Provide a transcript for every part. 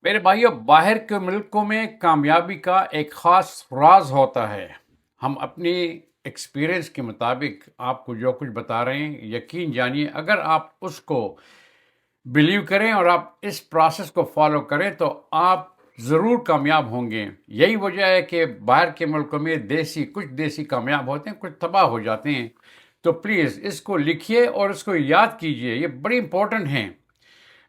میرے بھائیوں، باہر کے ملکوں میں کامیابی کا ایک خاص راز ہوتا ہے۔ ہم اپنی ایکسپیرئنس کے مطابق آپ کو جو کچھ بتا رہے ہیں، یقین جانیے اگر آپ اس کو بلیو کریں اور آپ اس پروسیس کو فالو کریں تو آپ ضرور کامیاب ہوں گے۔ یہی وجہ ہے کہ باہر کے ملکوں میں کچھ دیسی کامیاب ہوتے ہیں، کچھ تباہ ہو جاتے ہیں۔ تو پلیز اس کو لکھیے اور اس کو یاد کیجئے، یہ بڑی امپورٹنٹ ہیں۔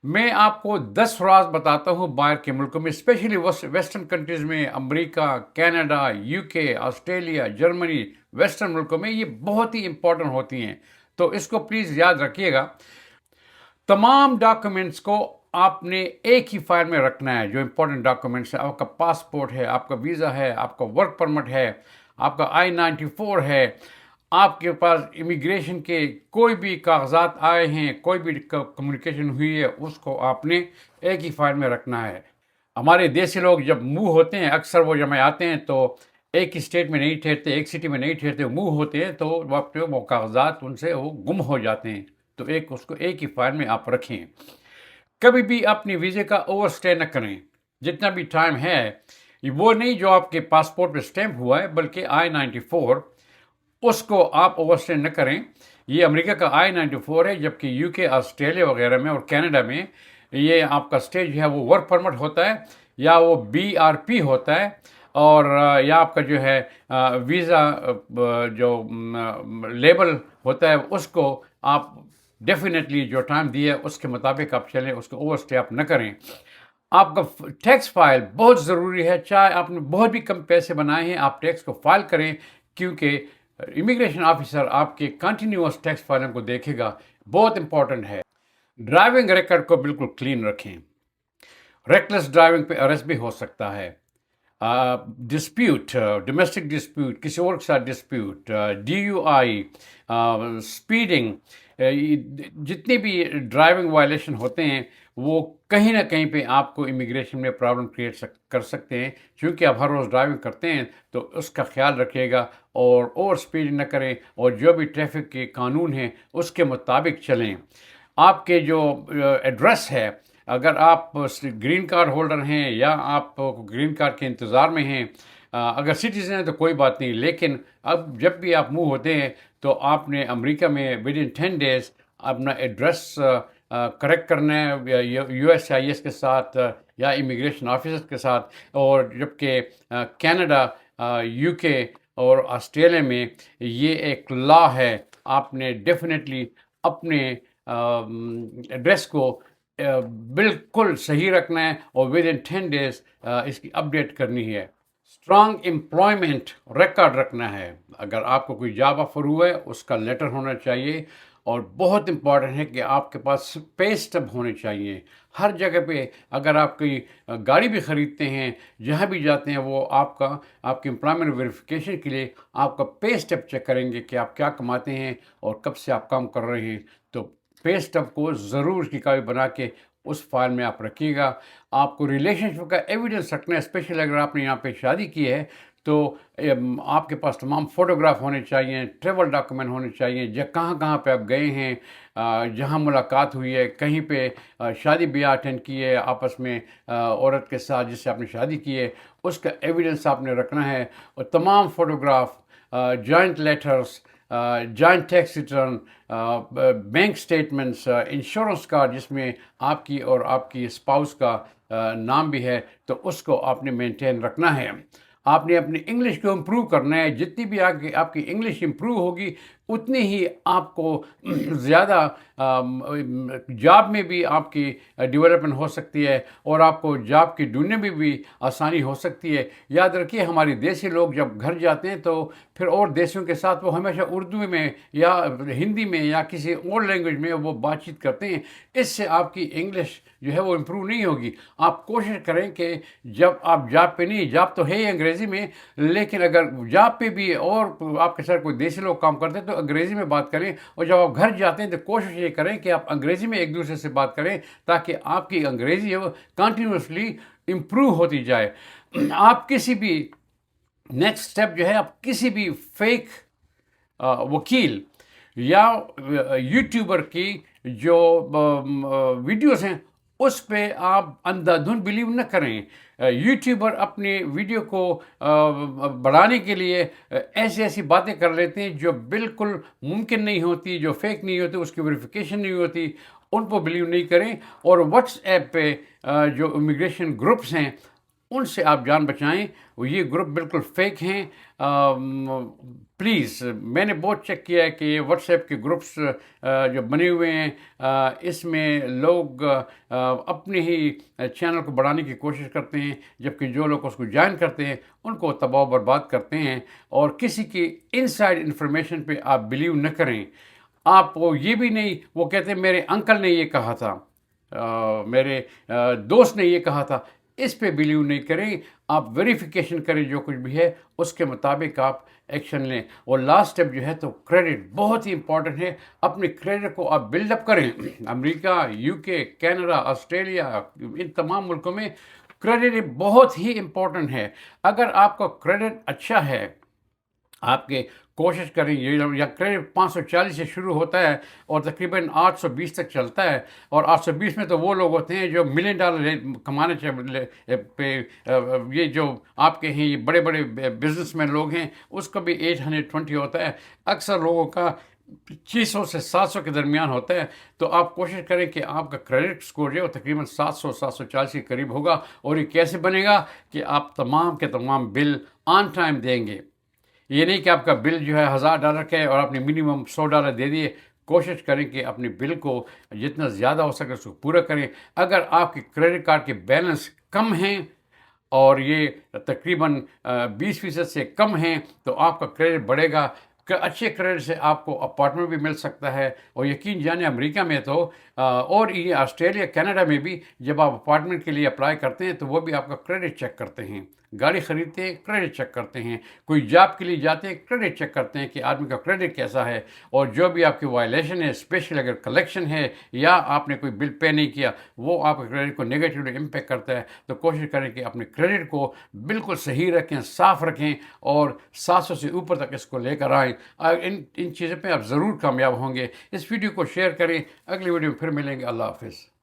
میں آپ کو 10 راز بتاتا ہوں باہر کے ملکوں میں، اسپیشلی ویسٹرن کنٹریز میں، امریکہ، کینیڈا، یو کے، آسٹریلیا، جرمنی، ویسٹرن ملکوں میں یہ بہت ہی امپورٹنٹ ہوتی ہیں۔ تو اس کو پلیز یاد رکھیے گا۔ تمام ڈاکومنٹس کو آپ نے ایک ہی فائل میں رکھنا ہے۔ جو امپورٹنٹ ڈاکومنٹس ہے، آپ کا پاسپورٹ ہے، آپ کا ویزا ہے، آپ کا ورک پرمٹ ہے، آپ کا I-94 ہے، آپ کے پاس امیگریشن کے کوئی بھی کاغذات آئے ہیں، کوئی بھی کمیونیکیشن ہوئی ہے، اس کو آپ نے ایک ہی فائل میں رکھنا ہے۔ ہمارے دیسی لوگ جب موو ہوتے ہیں، اکثر وہ جب آتے ہیں تو ایک ہی اسٹیٹ میں نہیں ٹھہرتے، ایک سٹی میں نہیں ٹھہرتے، موو ہوتے ہیں تو وہ کاغذات ان سے وہ گم ہو جاتے ہیں۔ تو اس کو ایک ہی فائل میں آپ رکھیں۔ کبھی بھی اپنی ویزے کا اوور اسٹے نہ کریں۔ جتنا بھی ٹائم ہے، وہ نہیں جو آپ کے پاسپورٹ پہ اسٹیمپ ہوا ہے، بلکہ I-94، اس کو آپ اوور اسٹے نہ کریں۔ یہ امریکہ کا I-94 ہے، جبکہ یو کے، آسٹریلیا وغیرہ میں اور کینیڈا میں یہ آپ کا اسٹے جو ہے وہ ورک پرمٹ ہوتا ہے، یا وہ BRP ہوتا ہے، اور یا آپ کا جو ہے ویزا جو لیبل ہوتا ہے، اس کو آپ ڈیفینیٹلی جو ٹائم دیا ہے اس کے مطابق آپ چلیں، اس کو اوور اسٹے آپ نہ کریں۔ آپ کا ٹیکس فائل بہت ضروری ہے۔ چاہے آپ نے بہت بھی کم پیسے بنائے ہیں، آپ ٹیکس کو فائل کریں، کیونکہ امیگریشن آفیسر آپ کے کنٹینیوس ٹیکس فائلنگ کو دیکھے گا۔ بہت امپورٹنٹ ہے۔ ڈرائیونگ ریکارڈ کو بالکل کلین رکھیں۔ ریکلیس ڈرائیونگ پہ ارسٹ بھی ہو سکتا ہے۔ ڈسپیوٹ، ڈومیسٹک ڈسپیوٹ، کسی اور کے ساتھ ڈسپیوٹ، DUI، اسپیڈنگ، جتنے بھی ڈرائیونگ وائلیشن ہوتے ہیں وہ کہیں نہ کہیں پہ آپ کو امیگریشن میں پرابلم کریٹ کر سکتے ہیں۔ چونکہ آپ ہر روز ڈرائیونگ کرتے ہیں تو اس کا خیال رکھیے گا، اور اوور اسپیڈنگ نہ کریں، اور جو بھی ٹریفک کے قانون ہیں اس کے مطابق چلیں۔ آپ کے جو ایڈریس ہے، اگر آپ گرین کارڈ ہولڈر ہیں یا آپ گرین کارڈ کے انتظار میں ہیں، اگر سٹیزن ہیں تو کوئی بات نہیں، لیکن اب جب بھی آپ موو ہوتے ہیں تو آپ نے امریکہ میں ودن 10 days اپنا ایڈریس کریکٹ کرنا ہے، USCIS کے ساتھ یا امیگریشن آفیسر کے ساتھ۔ اور جبکہ کینیڈا، UK اور آسٹریلیا میں یہ ایک لا ہے، آپ نے ڈیفینیٹلی اپنے ایڈریس کو بالکل صحیح رکھنا ہے، اور ودن 10 days اس کی اپڈیٹ کرنی ہے۔ اسٹرانگ امپلائمنٹ ریکارڈ رکھنا ہے۔ اگر آپ کو کوئی جاب آفر ہوا ہے اس کا لیٹر ہونا چاہیے، اور بہت امپورٹنٹ ہے کہ آپ کے پاس پے اسٹب ہونے چاہیے۔ ہر جگہ پہ اگر آپ کوئی گاڑی بھی خریدتے ہیں، جہاں بھی جاتے ہیں، وہ آپ کی امپلائمنٹ ویریفیکیشن کے لیے آپ کا پے اسٹب چیک کریں گے کہ آپ کیا کماتے ہیں اور کب سے آپ کام کر رہے ہیں۔ تو پے اسٹب کو ضرور اس کی کاپی بنا کے اس فائل میں آپ رکھیے گا۔ آپ کو ریلیشن شپ کا ایویڈنس رکھنا ہے، اسپیشلی اگر آپ نے یہاں پہ شادی کی ہے تو آپ کے پاس تمام فوٹوگراف ہونے چاہیے، ٹریول ڈاکومنٹ ہونے چاہیے، کہاں کہاں پہ آپ گئے ہیں، جہاں ملاقات ہوئی ہے، کہیں پہ شادی بیاہ اٹینڈ کی ہے آپس میں عورت کے ساتھ جس سے آپ نے شادی کی ہے، اس کا ایویڈنس آپ نے رکھنا ہے۔ اور تمام photograph, joint letters, joint tax return, bank statements, insurance card جس میں آپ کی اور آپ کی اسپاؤس کا نام بھی ہے، تو اس کو آپ نے مینٹین رکھنا ہے۔ آپ نے اپنی انگلش کو امپروو کرنا ہے۔ جتنی بھی آپ کی انگلش امپروو ہوگی، اتنی ہی آپ کو زیادہ جاب میں بھی آپ کی ڈیولپمنٹ ہو سکتی ہے، اور آپ کو جاب کی ڈھونڈنے میں بھی آسانی ہو سکتی ہے۔ یاد رکھیے، ہمارے دیسی لوگ جب گھر جاتے ہیں تو پھر اور دیسیوں کے ساتھ وہ ہمیشہ اردو میں یا ہندی میں یا کسی اور لینگویج میں وہ بات چیت کرتے ہیں۔ اس سے آپ کی انگلش جو ہے وہ امپروو نہیں ہوگی۔ آپ کوشش کریں کہ جب آپ جاب پہ نہیں، جاب تو ہے ہی انگریزی میں، لیکن اگر جاب پہ بھی اور آپ کے ساتھ کوئی دیسی لوگ کام کرتے ہیں تو انگریزی میں بات کریں، اور جب آپ گھر جاتے ہیں تو کوشش یہ کریں کہ آپ انگریزی میں ایک دوسرے سے بات کریں، تاکہ آپ کی انگریزی ہے وہ کنٹینیوسلی امپروو ہوتی جائے۔ آپ کسی بھی نیکسٹ اسٹیپ جو ہے، آپ کسی بھی فیک وکیل یا یوٹیوبر کی جو ویڈیوز ہیں اس پہ آپ اندھا دھند بلیو نہ کریں. یوٹیوبر اپنی ویڈیو کو بڑھانے کے لیے ایسی ایسی باتیں کر لیتے ہیں جو بالکل ممکن نہیں ہوتی، جو فیک نہیں ہوتی، اس کی ویریفیکیشن نہیں ہوتی. ان کو بلیو نہیں کریں. اور واٹس ایپ پہ جو امیگریشن گروپس ہیں ان سے آپ جان بچائیں. یہ گروپ بالکل فیک ہیں. پلیز، میں نے بہت چیک کیا ہے کہ یہ واٹس ایپ کے گروپس جو بنے ہوئے ہیں اس میں لوگ اپنے ہی چینل کو بڑھانے کی کوشش کرتے ہیں، جبکہ جو لوگ اس کو جوائن کرتے ہیں ان کو تباہ و برباد کرتے ہیں. اور کسی کی انسائڈ انفارمیشن پہ آپ بلیو نہ کریں. آپ کو یہ بھی نہیں، وہ کہتے ہیں میرے انکل نے یہ کہا تھا، میرے دوست نے یہ کہا تھا، اس پہ بلیو نہیں کریں. آپ ویریفیکیشن کریں، جو کچھ بھی ہے اس کے مطابق آپ ایکشن لیں. اور لاسٹ اسٹیپ جو ہے تو کریڈٹ بہت ہی امپورٹنٹ ہے. اپنے کریڈٹ کو آپ بلڈ اپ کریں. امریکہ، یو کے، کینیڈا، آسٹریلیا، ان تمام ملکوں میں کریڈٹ بہت ہی امپورٹنٹ ہے. اگر آپ کا کریڈٹ اچھا ہے، آپ کے کوشش کریں، یا کریڈٹ 540 سے شروع ہوتا ہے اور تقریباً 820 تک چلتا ہے. اور 820 میں تو وہ لوگ ہوتے ہیں جو $1 ملین کمانے پہ، یہ جو آپ کے ہیں یہ بڑے بڑے بزنس مین لوگ ہیں اس کا بھی 820 ہوتا ہے. اکثر لوگوں کا 600 سے 700 کے درمیان ہوتا ہے. تو آپ کوشش کریں کہ آپ کا کریڈٹ اسکور جو ہے وہ تقریباً 700-740 کے قریب ہوگا. اور یہ کیسے بنے گا کہ آپ تمام کے تمام بل آن ٹائم دیں گے. یہ نہیں کہ آپ کا بل جو ہے $1000 کا ہے اور آپ نے منیمم $100 دے دیے. کوشش کریں کہ اپنے بل کو جتنا زیادہ ہو سکے اس کو پورا کریں. اگر آپ کے کریڈٹ کارڈ کے بیلنس کم ہیں اور یہ تقریباً 20% سے کم ہیں تو آپ کا کریڈٹ بڑھے گا. اچھے کریڈٹ سے آپ کو اپارٹمنٹ بھی مل سکتا ہے. اور یقین جانے امریکہ میں تو اور یہ آسٹریلیا، کینیڈا میں بھی جب آپ اپارٹمنٹ کے لیے اپلائی کرتے ہیں تو وہ بھی آپ کا کریڈٹ چیک کرتے ہیں. گاڑی خریدتے ہیں کریڈٹ چیک کرتے ہیں. کوئی جاب کے لیے جاتے ہیں کریڈٹ چیک کرتے ہیں کہ آدمی کا کریڈٹ کیسا ہے. اور جو بھی آپ کی وائلیشن ہے، اسپیشل اگر کلیکشن ہے یا آپ نے کوئی بل پے نہیں کیا، وہ آپ کے کریڈٹ کو نگیٹیولی امپیکٹ کرتا ہے. تو کوشش کریں کہ اپنے کریڈٹ کو بالکل صحیح رکھیں، صاف رکھیں اور 700 سے اوپر تک اس کو لے کر آئیں. ان چیزوں پہ آپ ضرور کامیاب ہوں گے. اس ویڈیو کو شیئر کریں. اگلی ویڈیو میں پھر ملیں گے. اللہ حافظ.